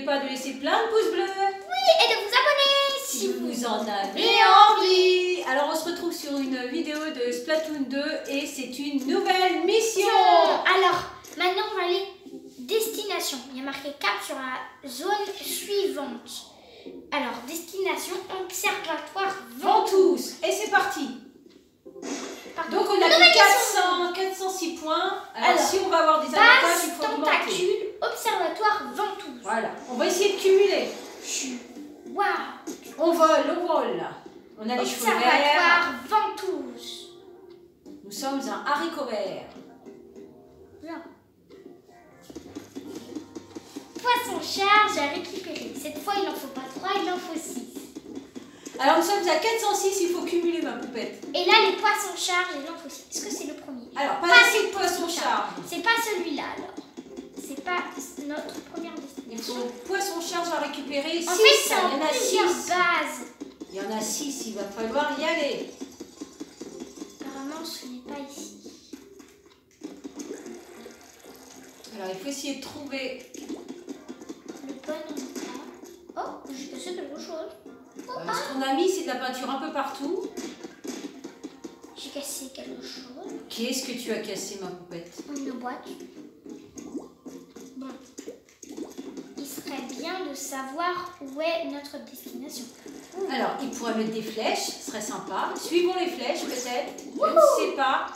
pas de laisser plein de pouces bleus. Oui, et de vous abonner Si vous en avez envie. Alors on se retrouve sur une vidéo de Splatoon 2 et c'est une nouvelle mission. Alors, maintenant on va aller destination. Il y a marqué cap sur la zone suivante. Alors, destination observatoire Ventous. Et c'est parti. Pardon. Donc on a fait 406 points. Alors si on va avoir des avantages, il faut Base augmenter. tentacule observatoire Ventous. Voilà, on va essayer de cumuler. Waouh. On vole, on vole. On a les cheveux verts. Observatoire Ventous. Nous sommes un haricot vert. Bien. Poisson charge à récupérer. Cette fois, il n'en faut pas 3, il en faut 6. Alors nous sommes à 406, il faut cumuler ma poupette. Et là, les poissons charge, il en faut 6. Est-ce que c'est le premier? Alors, pas assez de poisson charge. C'est pas celui-là, alors. C'est pas notre première Il destination. faut poisson charge à récupérer. En 6, fait, c'est il y en en a plusieurs 6. bases. Il y en a 6, il va falloir y aller. Apparemment, ce n'est pas ici. Alors, il faut essayer de trouver. Le bon endroit. Oh, j'ai cassé quelque chose. Ce qu'on a mis, c'est de la peinture un peu partout. J'ai cassé quelque chose. Qu'est-ce que tu as cassé, ma poupette? Une boîte. Bon. Il serait bien de savoir où est notre destination. Alors, il pourrait mettre des flèches, ce serait sympa. Suivons les flèches, peut-être. Je ne sais pas.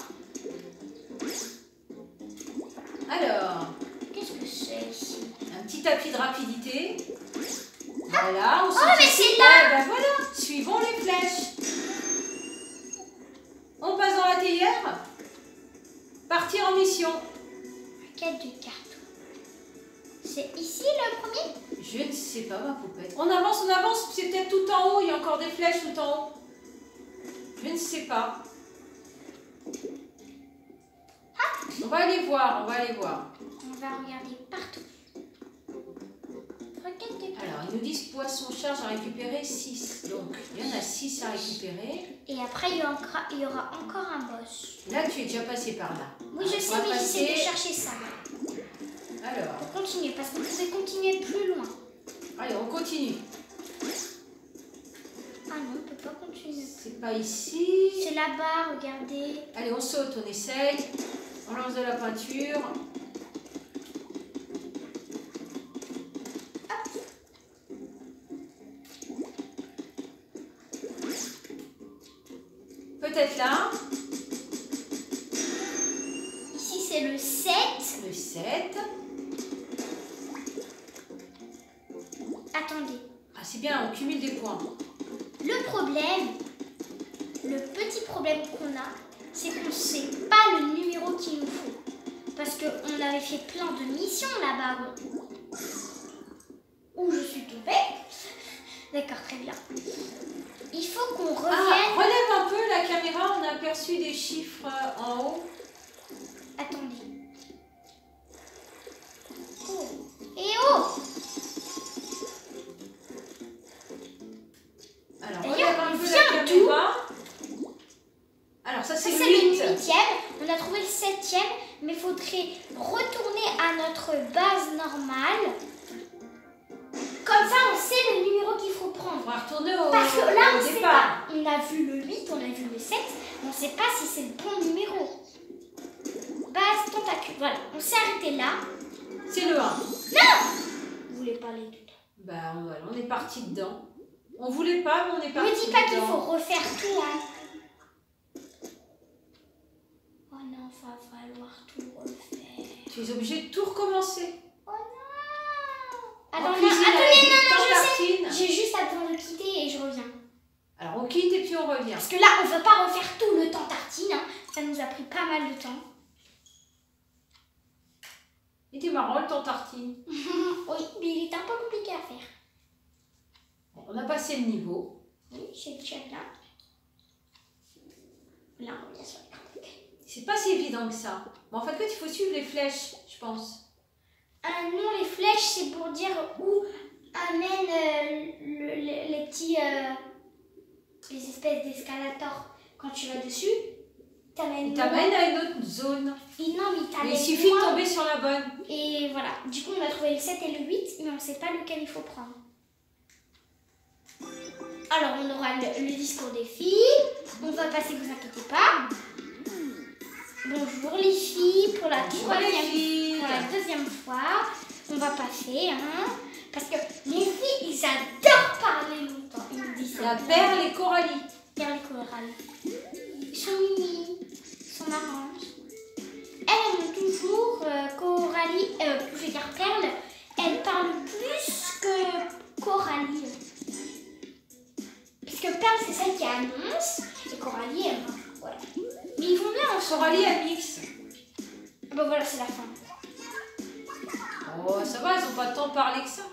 Alors, Qu'est-ce que c'est ici? un petit tapis de rapidité. Voilà, on mais c'est là! Ben voilà, suivons les flèches. On passe dans la théière. Partir en mission. Quête de carton. C'est ici le premier? Je ne sais pas, ma poupette. On avance, c'est peut-être tout en haut. Il y a encore des flèches tout en haut. Je ne sais pas. On va aller voir, On va regarder partout. Requête de carton. Alors, ils nous disent poisson charge à récupérer 6. Donc, il y en a 6 à récupérer. Et après, il y aura encore un boss. Là, tu es déjà passé par là. Oui, je sais, On va mais j'essaie de passer. chercher ça. Alors, Pour continuer, parce qu'on pouvait continuer plus loin. allez, on continue. Ah non, on peut pas continuer. C'est pas ici. C'est là-bas, regardez. Allez, on saute, on essaye. On lance de la peinture. Peut-être là. Ici, c'est le 7. Le 7. Attendez. Ah, c'est bien, on cumule des points. Le problème, le petit problème qu'on a, c'est qu'on ne sait pas le numéro qu'il nous faut. Parce qu'on avait fait plein de missions là-bas. Où je suis tombée. D'accord, très bien. Il faut qu'on revienne. Ah, relève un peu la caméra, on a aperçu des chiffres en haut. Attendez. Oh. Et oh! Alors, D'ailleurs, relève un on peu vient la caméra. Alors, ça c'est Ça, le c'est le 8. 8e. On a trouvé le 7e, mais il faudrait retourner à notre base normale. Comme ça, on sait le numéro qu'il faut On prendre. va retourner au, Parce que là, on au ne sait départ. pas. On a vu le 8, on a vu le 7, mais on ne sait pas si c'est le bon numéro. Base tentacule. Voilà, on s'est arrêté là. C'est le 1. Non! Vous voulez parler du temps? Bah, voilà, on est parti dedans. On voulait pas, mais on est Ne parti me dis pas qu'il dedans. faut refaire tout, hein. Oh non, va falloir tout refaire. Tu es obligé de tout recommencer. Oh non! En Attends, cuisine avec attendez, des non, je sais. tartines. J'ai juste besoin de quitter et je reviens. Alors, on quitte et puis on revient. Parce que là, on ne veut pas refaire tout le temps tartine. Hein. Ça nous a pris pas mal de temps. Il était marrant le temps tartine. Oui, mais il est un peu compliqué à faire. On a passé le niveau. Oui, c'est déjà bien. Là, on revient sur l'écran. C'est pas si évident que ça. Mais en fait, il faut suivre les flèches, je pense. Non, les flèches, c'est pour dire où amènent les petits... les espèces d'escalators. Quand tu vas dessus, Il t'amène à une autre zone. Non, mais t'as Mais les il suffit de points. tomber sur la bonne. Et voilà. Du coup, on a trouvé le 7 et le 8, mais on ne sait pas lequel il faut prendre. Alors, on aura le discours des filles. On va passer, vous inquiétez pas. Bonjour les filles, pour la deuxième fois, on va passer, hein, parce que les filles, ils adorent parler longtemps. Ils nous disent La perle et Coralie. Perle et Coralie. Ils sont mimi, ils sont marrantes. Elles ont toujours Coralie, je veux dire Perle, elle parle plus que Coralie. Parce que Perle, c'est celle qui annonce, et Coralie, elle marche. Voilà. Mais ils vont bien ensemble. Coralie, elle mixe. Bon voilà, c'est la fin. Oh, ça va, elles n'ont pas tant parlé que ça.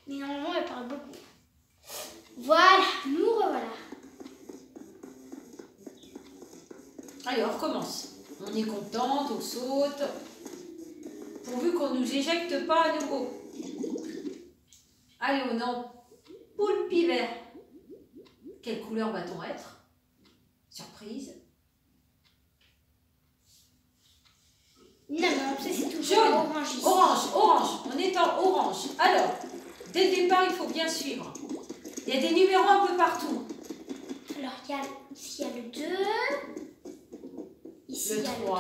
Mais normalement, elle parle beaucoup. Voilà, nous revoilà. Allez, on recommence. On est contente, on saute. Pourvu qu'on ne nous éjecte pas à nouveau. Allez, on est en poulpe vert. Quelle couleur va-t-on être? Surprise. Non, mais c'est toujours Jaune, orange ici. orange. On est en orange. Alors, dès le départ, il faut bien suivre. Il y a des numéros un peu partout. Alors, ici, il y a le 2. Ici, Le il y a 3. le 3.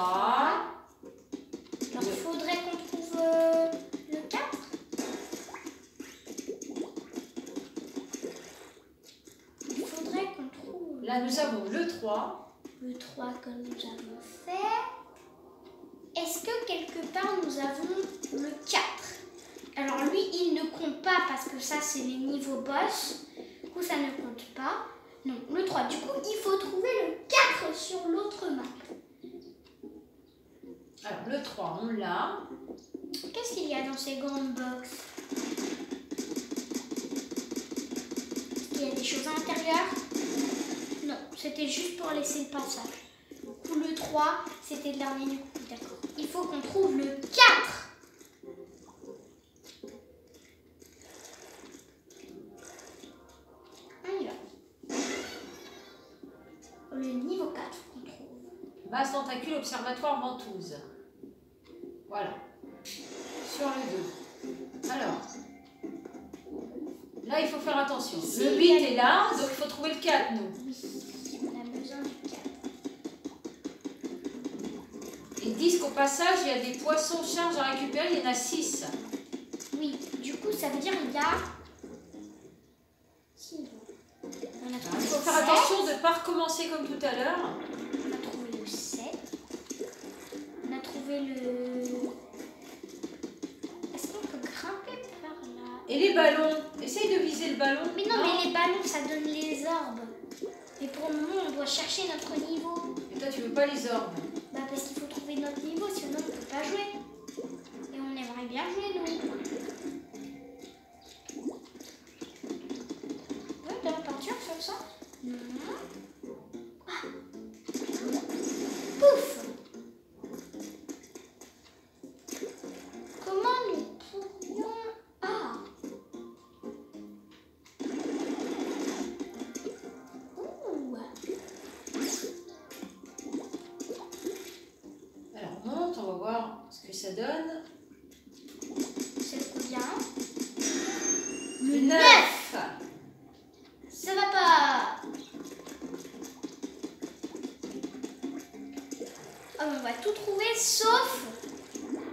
Alors, il faudrait qu'on trouve le 4. Il faudrait qu'on trouve... Là, nous avons le 3. Le 3 que nous avons fait. Est-ce que quelque part nous avons le 4? Alors lui, il ne compte pas parce que ça, c'est les niveaux boss. Du coup, ça ne compte pas. Non, le 3. Du coup, il faut trouver le 4 sur l'autre map. Alors, le 3, on l'a. Qu'est-ce qu'il y a dans ces grandes box? Il y a des choses à l'intérieur? Non, c'était juste pour laisser le passage. Du coup, le 3, c'était le dernier du coup. D'accord. Il faut qu'on trouve le 4. On y va. Le niveau 4 qu'on trouve. Base tentacule, observatoire, ventouse. Voilà. Sur le 2. Alors, là, il faut faire attention. Ici, Le 8 est là, donc il faut trouver le 4, nous. Oui, on a besoin du 4. Ils disent qu'au passage, il y a des poissons charges à récupérer, il y en a 6. Oui, du coup, ça veut dire qu'il y a... Si. On a Il trouvé faut le faire 7. attention de ne pas recommencer comme tout à l'heure. On a trouvé le 7. On a trouvé le... Est-ce qu'on peut grimper par là? Et les ballons, essaye de viser le ballon. Mais non, mais les ballons, ça donne les orbes. Mais pour le moment, on doit chercher notre niveau. Et toi, tu veux pas les orbes. Bah parce qu'il faut trouver notre niveau, sinon on ne peut pas jouer. Et on aimerait bien jouer, nous. Ouais, de la peinture sur ça? Non. Ah. Pouf! Comment nous pourrions... Ah! Ouh! Alors, on monte, on va voir ce que ça donne. C'est le combien? Le 9. Ça va pas! Oh, on va tout trouver sauf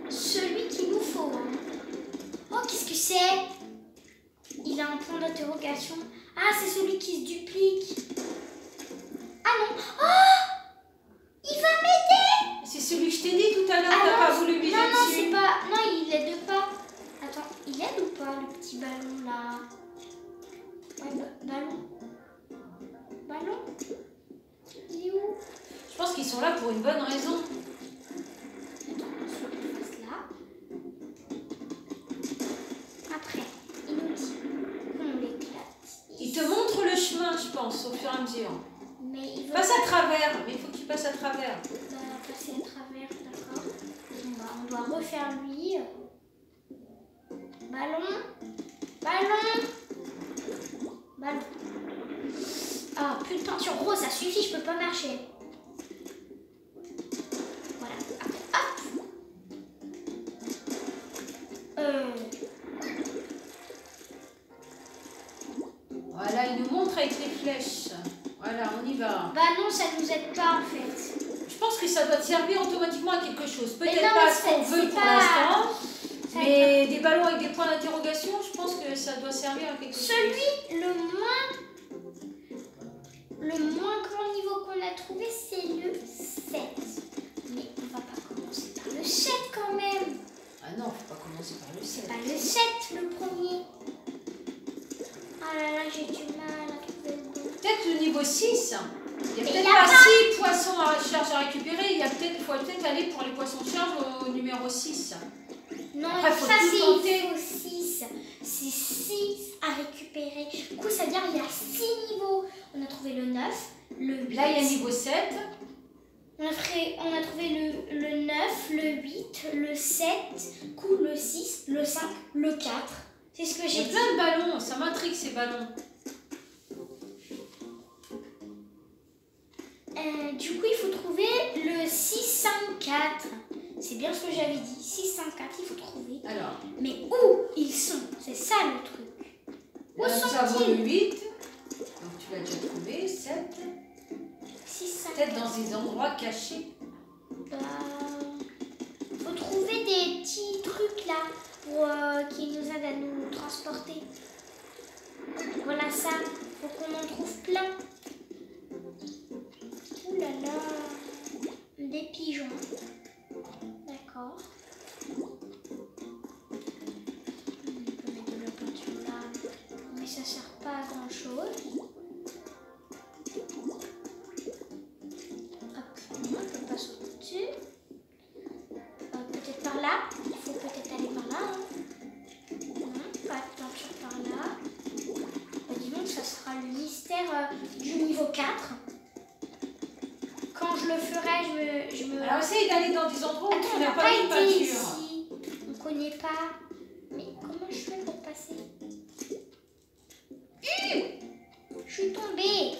celui qu'il nous faut. Hein. Oh, qu'est-ce que c'est? Il a un point d'interrogation. Ah, c'est celui qui se duplique. Ah non! Oh! Il va m'aider! C'est celui que je t'ai dit tout à l'heure, Ah t'as non, pas voulu viser non, non, dessus. c'est pas... Non, il aide pas. Attends, il aide ou pas, le petit ballon, là? Ouais, ballon. Ballon? Il est où? Je pense qu'ils sont là pour une bonne raison. Attends, il faut qu'on fasse là. Après, il nous dit qu'on l'éclate. Il te montre le chemin, je pense, au fur et à mesure. Mais il veut Passe à travers, mais il faut que tu passes à travers. passer à travers, d'accord. Bon, bah, on doit refaire lui. Ballon. Ballon. Ballon. Ah, plus de peinture rose, ça suffit, je peux pas marcher. Voilà. Après. peut-être pas en fait. Je pense que ça doit te servir automatiquement à quelque chose. Mais Peut-être non, pas mais à ce qu'on c'est veut pour pas- l'instant, Ça mais des ballons avec des points d'interrogation, je pense que ça doit servir à quelque chose. Celui le moins grand niveau qu'on a trouvé, c'est le 7. Mais on va pas commencer par le 7 quand même. Ah non, faut pas commencer par le 7. C'est pas le 7 le premier. Ah là là, j'ai du mal à trouver le bon. Peut-être le niveau 6. Il n'y a Mais peut-être y a pas pas- 6 poissons à charge à récupérer. Il faut peut-être aller pour les poissons de charge au numéro 6. Non, Après, faut ça tout c'est tenter. il faut 6. C'est 6 à récupérer. Du coup, ça veut dire qu'il y a 6 niveaux. On a trouvé le 9, le 8. Là, il y a niveau 7. On a trouvé le 9, le 8, le 7, coup le 6, le 5, le 4. C'est ce que Il y j'ai a dit. plein de ballons. Ça m'intrigue ces ballons. Du coup, il faut trouver le 6, 5, 4. C'est bien ce que j'avais dit. 6, 5, 4, il faut trouver. Alors, Mais où ils sont? C'est ça le truc. Où là, nous avons le sont-ils? 8. Donc, tu l'as déjà trouvé. 7. 6, 5, Peut-être dans des endroits cachés. faut trouver des petits trucs là pour, qui nous aident à nous transporter. Voilà ça. Faut qu'on en trouve plein. Ouh là là. Des pigeons. D'accord. On peut mettre de la peinture là. Mais ça sert pas à grand chose. Hop, on peut pas sauter dessus. Peut-être par là. Il faut peut-être aller par là. Hein. Non, pas de peinture par là. Dis donc, ça sera le mystère du niveau 4. Quand je le ferai, je me... Alors, essaye d'aller dans des endroits où Attends, tu on n'as n'a pas pas de été peinture. ici. On connaît pas. Mais comment je fais pour passer? Je suis tombée.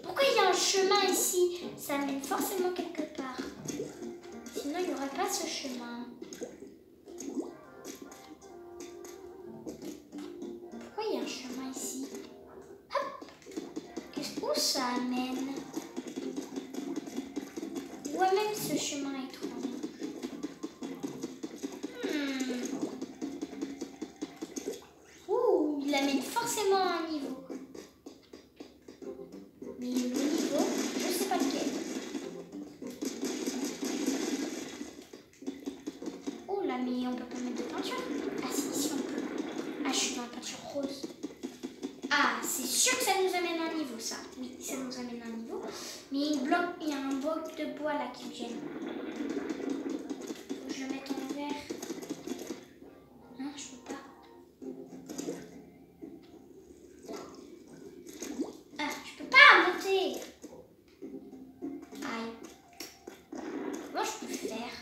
Pourquoi il y a un chemin ici? Ça mène forcément quelque part. Sinon, il n'y aurait pas ce chemin. Pourquoi il y a un chemin ici? Hop. Où ça amène? Où amène ce chemin étrange? Ouh, il amène forcément à un niveau. Mais le niveau, je sais pas lequel. Oh là, mais on peut pas mettre de peinture. Ah si, on peut. Ah, je suis dans la peinture rose. Ah, c'est sûr que ça nous amène à un niveau, ça. Oui, ça nous amène à un niveau. Mais il y a un bloc de bois là qui me gêne. Faut que je le mette en vert. Non, je peux pas. Ah, je peux pas monter. Aïe. Comment je peux faire?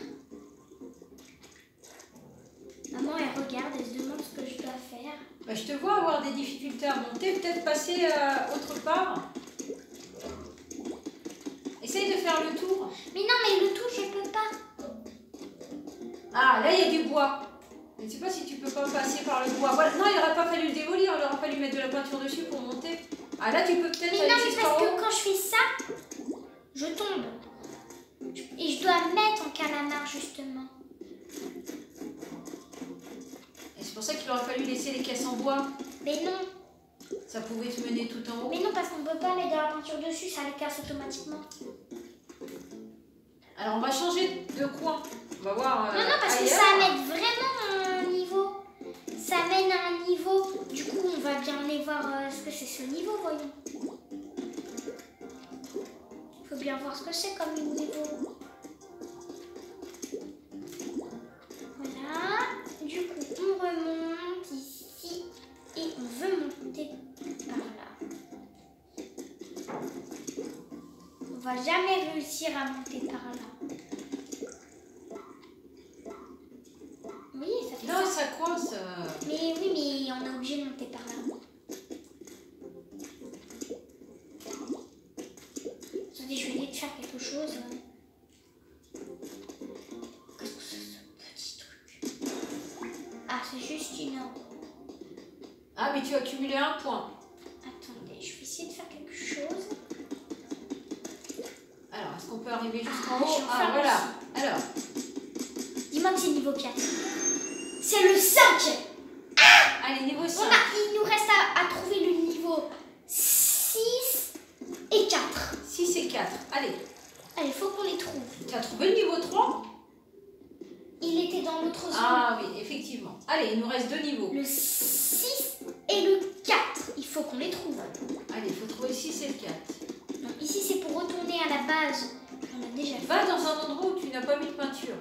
Maman, elle regarde, elle se demande ce que je dois faire. Bah, je te vois avoir des difficultés à monter, peut-être passer autre part. Essaye de faire le tour. Mais non, mais le tout, je peux pas. Ah, là, il y a du bois. Je ne sais pas si tu peux pas passer par le bois. Voilà. Non, il n'aurait pas fallu le démolir, il aurait fallu mettre de la peinture dessus pour monter. Ah, là, tu peux peut-être Mais aller non, mais jusqu'en parce haut. que quand je fais ça, je tombe. Et je dois me mettre en calamar, justement. Et c'est pour ça qu'il aurait fallu laisser les caisses en bois. Mais non. Ça pouvait te mener tout en haut. Mais non, parce qu'on peut pas mettre de la peinture dessus, ça les casse automatiquement. Alors, on va changer de coin. On va voir Non, non, parce que ailleurs. ça mène vraiment à un niveau. Ça mène à un niveau. Du coup, on va bien aller voir ce que c'est ce niveau, voyons. Faut bien voir ce que c'est comme niveau. Voilà. Du coup, on remonte ici et on veut monter par là. On va jamais réussir à monter par là. Oui, ça fait Non, ça. ça coince. Mais oui, mais on est obligé de monter par là. Attendez, je vais essayer de faire quelque chose. Qu'est-ce que c'est ce petit truc? Ah, c'est juste une... Ah, mais tu as cumulé un point. Attendez, je vais essayer de faire quelque chose. Alors, Est-ce qu'on peut arriver jusqu'en je haut? vais en Ah, faire voilà. aussi. Alors, Dis-moi que c'est niveau 4. C'est le 5. allez, niveau 5. Il nous reste à trouver le niveau 6 et 4. 6 et 4. Allez, Allez, il faut qu'on les trouve. tu as trouvé le niveau 3? Il était dans l'autre zone. Ah oui, effectivement. Allez, il nous reste 2 niveaux. Le 6 et le 4. Il faut qu'on les trouve. Allez, il faut trouver le 6 et le 4. Non, ici, c'est pour retourner à la base. On a déjà fait. Va dans un endroit où tu n'as pas mis de peinture.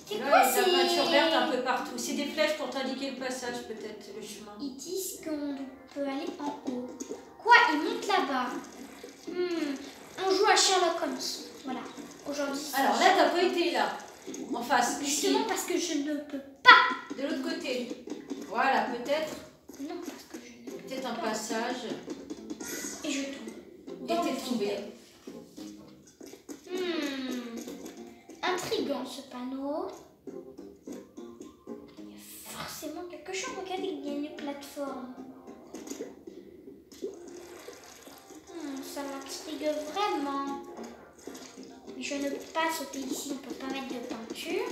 C'est Là, quoi, il y a de la c'est- peinture verte un peu partout. C'est des flèches pour t'indiquer le passage, peut-être, le chemin. Ils disent qu'on peut aller en haut. Quoi? Ils montent là-bas. On joue à Sherlock Holmes. Voilà. Aujourd'hui. c'est Alors là, t'as pas été là. En face, ici. Justement parce que je ne peux pas. De l'autre côté. Voilà, peut-être. Non, parce que je ne peux Peut-être un pas. passage. Et je tombe. Et Dans le t'es tombé. vide. Intriguant ce panneau. Il y a forcément quelque chose. Regardez, il y a une plateforme. Ça m'intrigue vraiment. Je ne peux pas sauter ici, on ne peut pas mettre de peinture.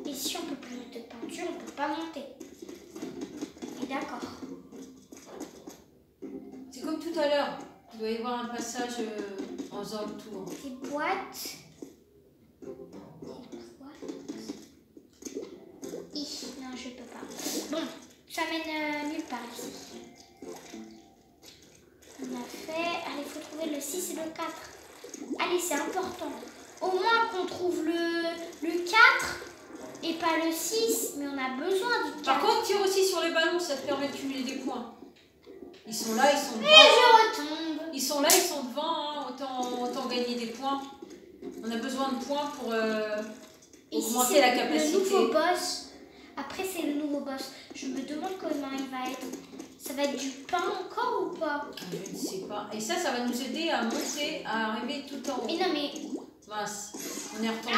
Et si on ne peut plus mettre de peinture, on ne peut pas monter. Et d'accord. C'est comme tout à l'heure. Il doit y avoir un passage en faisant le tour. Des boîtes. Non, je peux pas. Bon, ça mène nulle part ici. On a fait. Allez, il faut trouver le 6 et le 4. Allez, c'est important. Au moins qu'on trouve le 4 et pas le 6, mais on a besoin du 4. Par contre, tire aussi sur les ballons, ça te permet de cumuler des points. Ils sont là, ils sont devant. Et je retombe. Ils sont là, ils sont devant. Hein. Autant gagner des points. On a besoin de points pour Ici, augmenter c'est la capacité. le nouveau boss. Après, c'est le nouveau boss. Je me demande comment il va être. Ça va être du pain encore ou pas? Je ne sais pas. Et ça va nous aider à monter, à arriver tout en haut. Mais non, mais... Mince, on est retombé.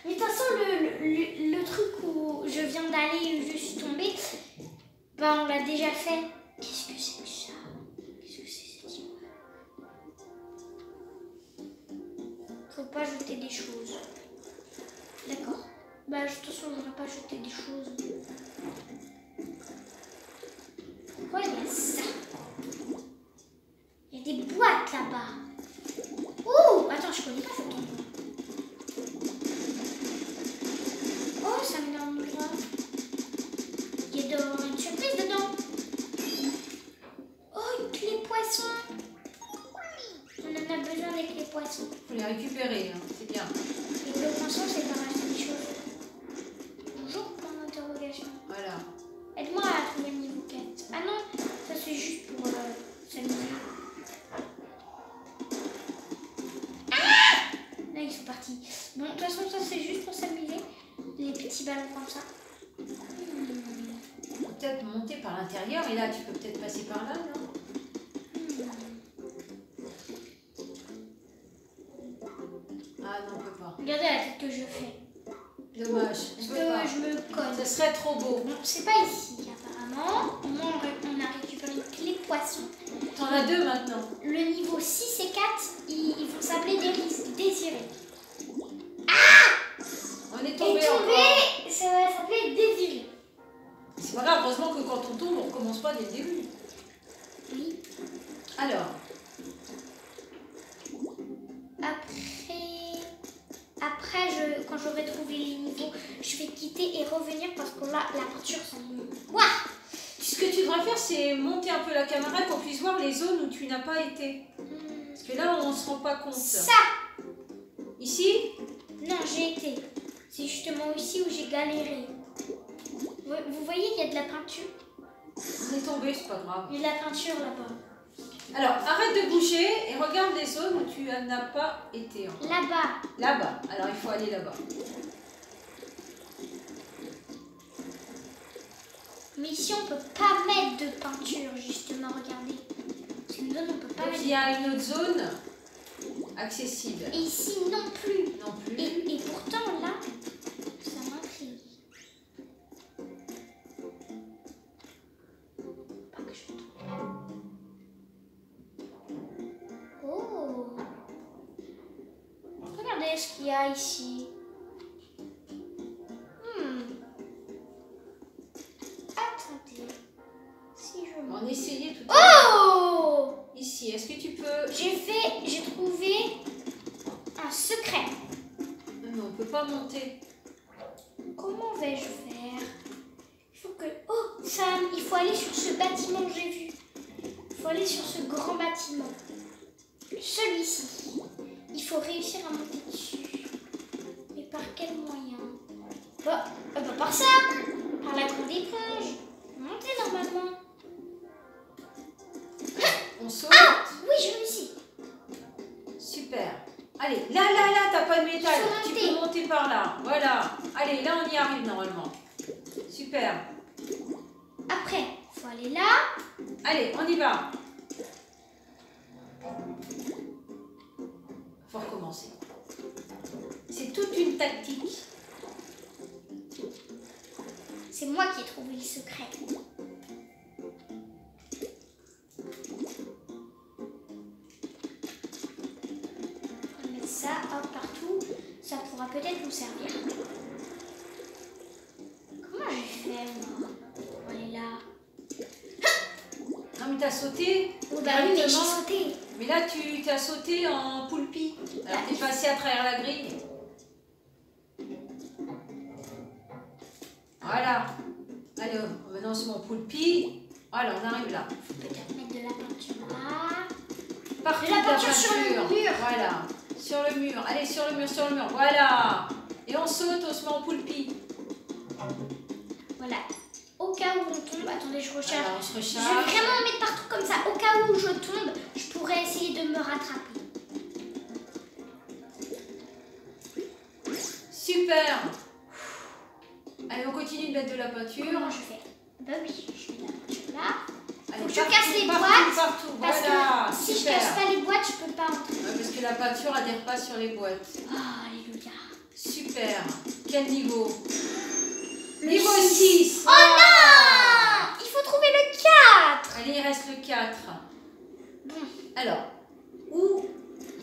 Mais de toute façon, le truc où je viens d'aller, où je suis tombée, bah on l'a déjà fait. Qu'est-ce que c'est que ça? Qu'est-ce que c'est cette image? Faut pas jeter des choses. D'accord. Bah de toute façon, on ne va pas jeter des choses. Pourquoi il y a ça? Il y a des boîtes là-bas. Ouh! Attends, je connais pas cet endroit. Oh, ça me donne endroit. Il y a une surprise dedans. Oh, une clé poisson. On en a besoin des clés poissons. Faut les récupérer, hein. C'est bien. Les clés poissons, c'est pas acheter des choses. Bonjour, point d'interrogation. Voilà. Aide-moi à trouver le niveau 4. Ah non, ça c'est juste pour s'amuser. Là, ils sont partis. Bon, de toute façon, ça c'est juste pour s'amuser. Les petits ballons comme ça. Peut-être monter par l'intérieur, et là, tu peux peut-être passer par là, non? Ah non, on peut pas. Regardez la tête que je fais. Dommage. Parce On peut pas. que je me colle. Ça serait trop beau. Bon, c'est pas ici apparemment. Au moins, on a récupéré une clé poisson. T'en as 2 maintenant. Le niveau 6 et 4, ils vont s'appeler Désiré. On est Et tombé tomber, encore. ça va s'appeler Désiré. C'est pas grave, heureusement que quand on tombe, on recommence pas dès le début. Oui. Alors, Après quand j'aurai trouvé les niveaux, je vais quitter et revenir parce que là, la peinture, ça me... Ouah! ce que tu devrais faire, c'est monter un peu la caméra qu'on puisse voir les zones où tu n'as pas été. Parce que là, on se rend pas compte. Ça! Ici? Non, j'ai été. C'est justement ici où j'ai galéré. Vous voyez, il y a de la peinture. On est tombé, c'est pas grave. Il y a de la peinture là-bas. Alors, arrête de bouger et regarde les zones où tu n'as pas été. Là-bas. Là-bas. Alors, il faut aller là-bas. Mais ici, on peut pas mettre de peinture, justement, regardez. C'est une zone où on peut pas Donc, mettre. il y a une autre zone accessible. Et ici, non plus. Non plus. Et pourtant, là, ça m'intrigue. Pas que je trouve. Oh! regarder ce qu'il y a ici. Attendez. Si je me... On essayait tout à l'heure. Oh! Ici, est-ce que tu peux... J'ai trouvé un secret. Non, on peut pas monter. Comment vais-je faire? Il faut que... Oh, Sam, il faut aller sur ce bâtiment que j'ai vu. Il faut aller sur ce grand bâtiment. Celui-ci. Il faut réussir à monter dessus. Mais par quel moyen? Bah, par ça. Par la grande éponge. Monter normalement. On saute. Ah! Oui, je réussis. Super. Allez, là, t'as pas de métal. Il faut Tu peux monter par là. Voilà. Allez, là, on y arrive normalement. Super. Après, il faut aller là. Allez, on y va. Faut recommencer. C'est toute une tactique. C'est moi qui ai trouvé le secret. On va mettre ça hop, partout. Ça pourra peut-être nous servir. Comment je vais faire, moi, pour aller là? Non, mais t'as sauté. Oh bah oui, mais j'ai directement. sauté. Mais là, tu t'as sauté en poulpi. Alors, t'es passé à travers la grille. Voilà. Allez, maintenant, c'est mon poulpi. Voilà, on arrive là. Peut-être mettre de la peinture là. Partout De la peinture sur le mur. Voilà. Sur le mur. Allez, sur le mur. Voilà. Et on saute, on se met en poulpi. Voilà. Au cas où on tombe, attendez, je recharge. Alors, on se Je vais recharge. vraiment mettre partout comme ça. Au cas où je tombe, je pourrais essayer de me rattraper. Super. Allez, on continue de mettre de la peinture. Comment je fais? Bah oui, je mets la peinture là. Allez, Faut que je partout, casse les partout, boîtes. Partout, Parce voilà. que si je Super. casse pas les boîtes, je peux pas entrer. Ouais, parce que la peinture adhère pas sur les boîtes. Oh, alléluia. Super. Quel niveau? Le Niveau six. 6. Oh non! Il faut trouver le 4. Allez, il reste le 4. Bon, Alors, où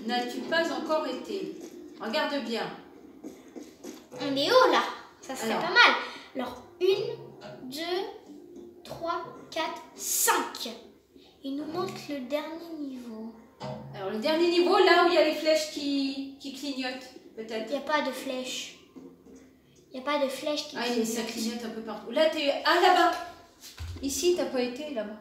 n'as-tu pas encore été? Regarde bien. on est haut là. Ça serait Alors. pas mal. Alors, 1, 2, 3, 4, 5. Il nous manque le dernier niveau. Alors, le dernier niveau, là où il y a les flèches qui clignotent, Il peut-être. n'y a pas de flèche. Il n'y a pas de flèche qui Ah, ça clignote. clignote un peu partout. Là, t'es... Ah, là-bas. Ici, t'as pas été, là-bas.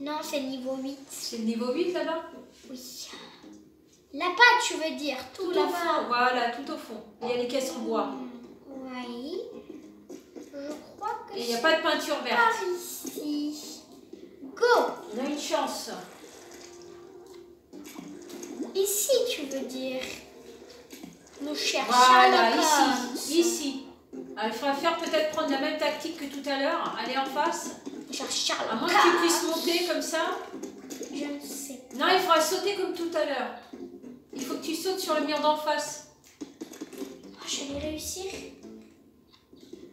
Non, c'est le niveau 8. C'est le niveau 8, là-bas? Oui. La pâte, tu veux dire, tout Tout au là-bas. fond, voilà, tout au fond. Il y a les caisses en bois. Oui. Je crois que Et il n'y a pas de peinture verte. par ici. Go. On a une chance. Ici, tu veux dire. Nous cherchons Voilà, la pâte. ici. Alors, il faudra faire peut-être prendre la même tactique que tout à l'heure. Aller en face. On cherche la À moins que pâte. tu puisses monter comme ça. Je ne sais pas. Non, il faudra sauter comme tout à l'heure. Il faut que tu sautes sur le mur d'en face. Oh, je vais réussir.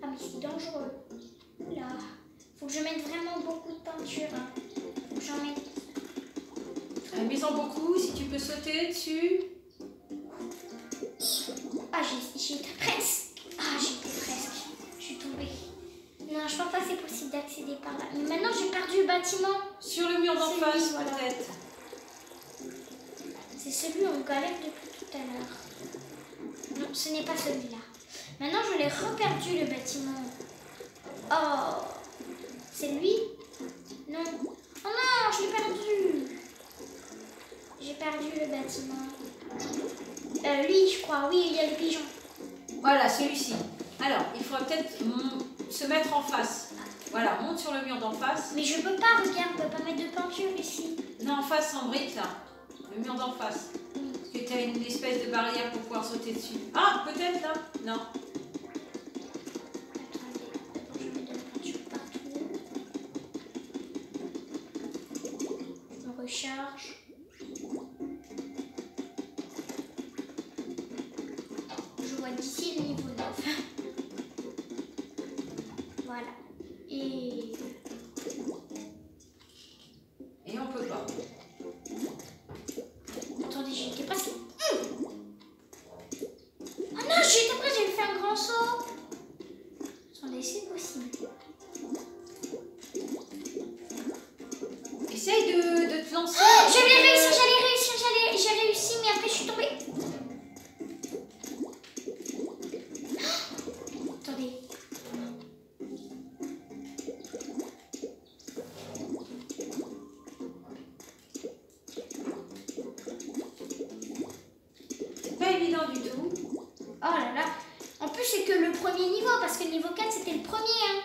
Ah, mais c'est dangereux. Là. Faut que je mette vraiment beaucoup de peinture. Hein. Faut que j'en mette. Mets-en beaucoup, si tu peux sauter dessus. Ah, j'y étais presque. Ah, j'y étais presque. Je suis tombée. Non, je pense pas que c'est possible d'accéder par là. Mais maintenant, j'ai perdu le bâtiment. Sur le mur d'en C'est face, lui, voilà. peut-être. C'est celui où on galère depuis tout à l'heure. Non, ce n'est pas celui-là. Maintenant, je l'ai reperdu, le bâtiment. Oh, c'est lui? Non. Oh non, je l'ai perdu. J'ai perdu le bâtiment. Lui, je crois. Oui, il y a le pigeon. Voilà, celui-ci. Alors, il faudra peut-être se mettre en face. Voilà, monte sur le mur d'en face. Mais je peux pas, regarde, on peut pas mettre de peinture ici. Non, en face, en brique, là. Le mur d'en face. Parce que tu as une espèce de barrière pour pouvoir sauter dessus. Ah, peut-être là? Non. Attendez, d'abord je mets de la peinture partout. On recharge. Je vois d'ici le niveau 9. Voilà. Et Et on peut pas. attendez, peur du tout. Oh là là. En plus, c'est que le premier niveau, parce que le niveau 4, c'était le premier. Hein.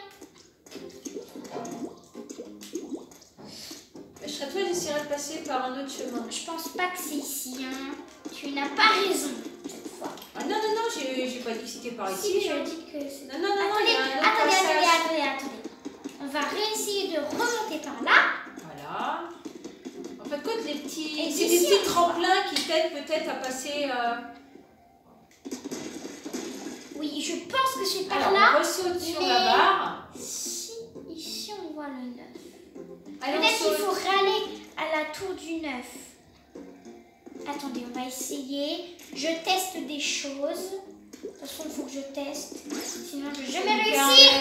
Je serais toi, j'essaierai de passer par un autre chemin. Je pense pas que c'est ici. Hein. Tu n'as pas raison cette fois. Ah non, non, non, j'ai pas dit que c'était par ici. Si, je dis que c'est... Non, non, non, non, Attendez, il y a un autre attendez, passage. attendez. On va réessayer de remonter par là. Voilà. En fait, compte, les petits... Et C'est des d'ici, petits tremplins qui t'aident peut-être à passer... Oui, je pense que c'est par Alors, là. on ressaute sur mais la barre. Si, ici, on voit le 9. Allez, on Peut-être qu'il saute. faut aller à la tour du 9. Attendez, on va essayer. Je teste des choses. De toute façon, il faut que je teste. Sinon, je vais jamais réussir.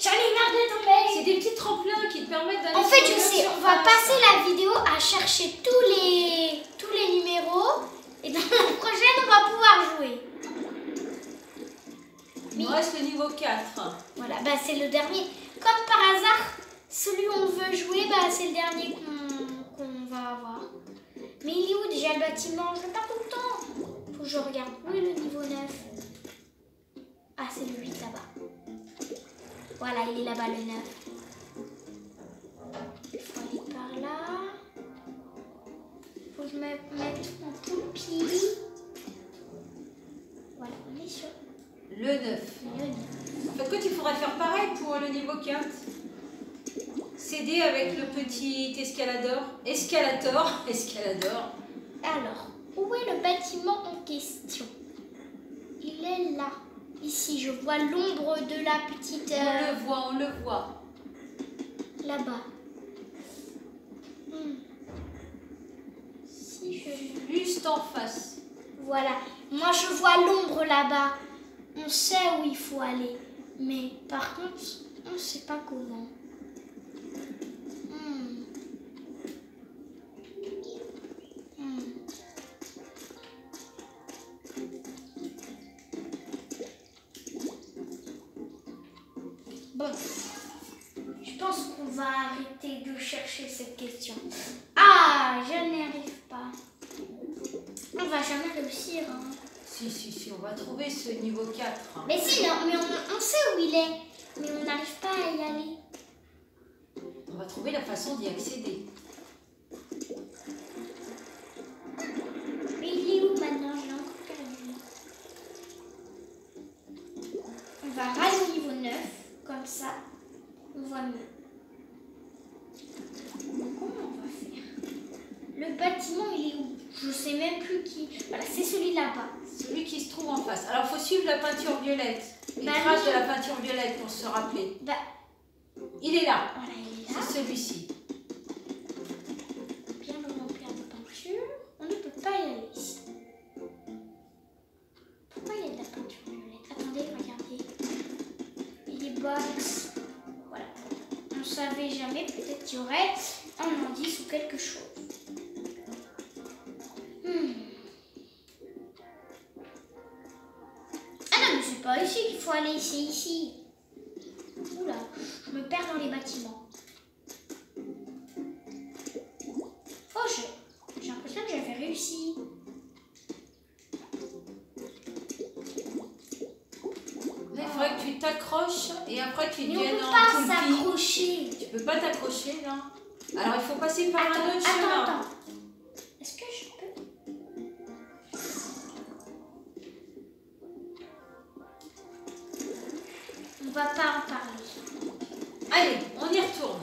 J'en ai marre de tomber. C'est des petits tremplins qui te permettent d'aller En fait, sur je une sais, autre on va surface. passer la vidéo à chercher tous les numéros. Et dans la prochaine, on va pouvoir jouer. Il nous reste le niveau 4. Voilà, bah c'est le dernier. Comme par hasard, celui où on veut jouer, bah c'est le dernier qu'on va avoir. Mais il est où déjà le bâtiment? Je le perds tout le temps. Faut que je regarde. Où est le niveau 9? Ah, c'est le 8 là-bas. Voilà, il est là-bas le 9. Il faut aller par là. Faut que je me mette en toupie. Voilà, on est sur Le 9. le 9. En fait, quand il faudrait faire pareil pour le niveau 4. S'aider avec le petit escalador. Escalador. Alors, où est le bâtiment en question? Il est là. Ici, je vois l'ombre de la petite... On le voit. Là-bas. Si je... Juste en face. Voilà. Moi, je vois l'ombre là-bas. On sait où il faut aller. Mais par contre, on ne sait pas comment. Bon, je pense qu'on va arrêter de chercher cette question. Ah, je n'y arrive pas. On va jamais réussir. Hein. Si, on va trouver ce niveau 4. Mais si, non, mais on sait où il est. Mais on n'arrive pas à y aller. On va trouver la façon d'y accéder. Mais il est où maintenant? Je l'ai encore perdu. On va aller au niveau 9. Comme ça, on voit mieux. Comment on va faire? Le bâtiment, il est où? Je sais même plus qui. Voilà, c'est celui là-bas. Celui qui se trouve en face. Alors, il faut suivre la peinture violette. Les Bah traces oui. de la peinture violette pour se rappeler. Bah, Il est là. voilà, il est là. C'est celui-ci. Bien le remplir de peinture. On ne peut pas y aller ici. Pourquoi il y a de la peinture violette? Attendez, regardez. Il est box. Voilà. On ne savait jamais. Peut-être qu'il y aurait un indice ou quelque chose. Ah non, mais c'est pas ici qu'il faut aller, c'est ici. Oula, je me perds dans les bâtiments. Oh, j'ai l'impression que j'avais réussi. Là, il faudrait que tu t'accroches et après tu Mais on deviennes peut en pas toupie. s'accrocher. Tu peux pas t'accrocher là. Alors il faut passer par un autre chemin. Attends. Est-ce que je peux? On va pas en parler. Allez, on y retourne.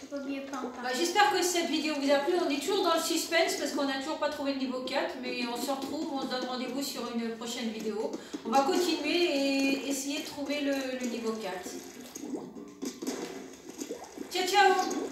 Il vaut mieux pas en parler. J'espère que cette vidéo vous a plu. On est toujours dans le suspense parce qu'on n'a toujours pas trouvé le niveau 4. Mais on se retrouve, on se donne rendez-vous sur une prochaine vidéo. On va continuer et essayer de trouver le niveau 4. Ciao, ciao!